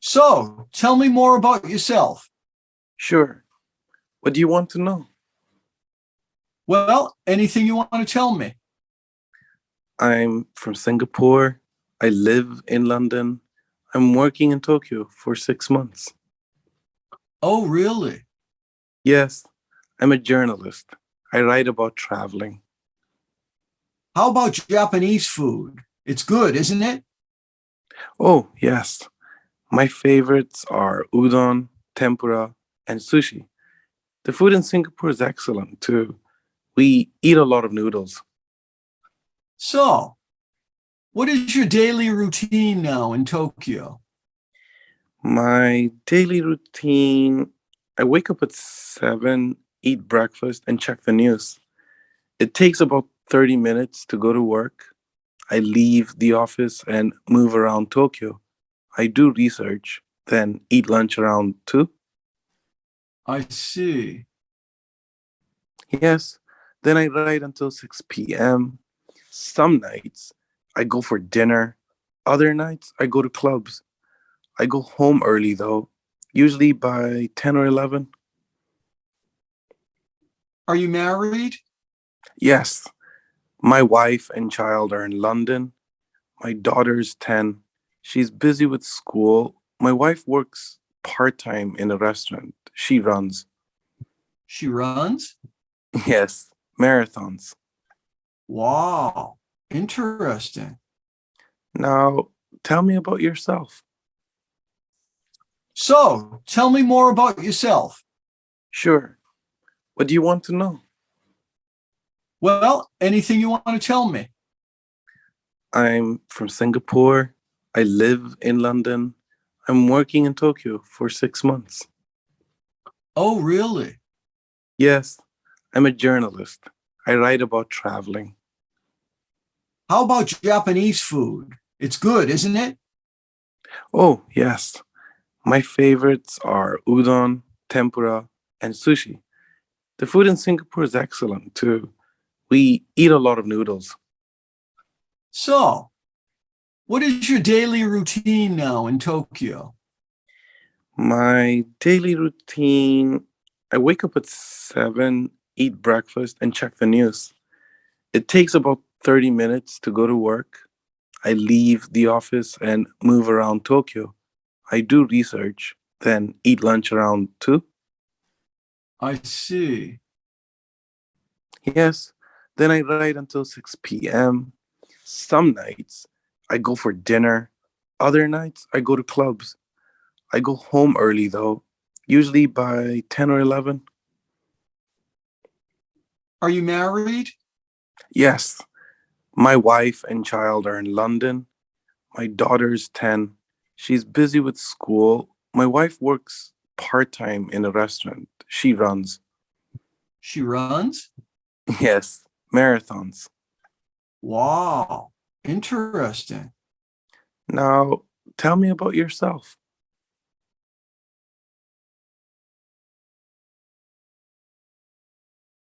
So, tell me more about yourself. Sure. What do you want to know? Well, anything you want to tell me. I'm from Singapore. I live in London. I'm working in Tokyo for 6 months. Oh, really? Yes, I'm a journalist. I write about traveling. How about Japanese food? It's good, isn't it? Oh, yes. My favorites are udon, tempura, and sushi. The food in Singapore is excellent too. We eat a lot of noodles. So, what is your daily routine now in Tokyo? My daily routine, I wake up at 7, eat breakfast, and check the news. It takes about 30 minutes to go to work. I leave the office and move around Tokyo. I do research, then eat lunch around 2. I see. Yes, then I write until 6 p.m. Some nights I go for dinner. Other nights I go to clubs. I go home early though, usually by 10 or 11. Are you married? Yes, my wife and child are in London. My daughter's 10. She's busy with school. My wife works part-time in a restaurant. She runs. She runs? Yes, marathons. Wow, interesting. Now, tell me about yourself. So, tell me more about yourself. Sure. What do you want to know? Well, anything you want to tell me. I'm from Singapore. I live in London. I'm working in Tokyo for 6 months. Oh, really? Yes, I'm a journalist. I write about traveling. How about Japanese food? It's good, isn't it? Oh, yes. My favorites are udon, tempura, and sushi. The food in Singapore is excellent too. We eat a lot of noodles. So, what is your daily routine now in Tokyo? My daily routine, I wake up at 7, eat breakfast, and check the news. It takes about 30 minutes to go to work. I leave the office and move around Tokyo. I do research, then eat lunch around 2. I see. Yes, then I write until 6 p.m. Some nights I go for dinner. Other nights I go to clubs. I go home early though, usually by 10 or 11. Are you married? Yes, my wife and child are in London. My daughter's 10. She's busy with school. My wife works part-time in a restaurant. She runs. She runs? Yes, marathons. Wow, interesting. Now, tell me about yourself.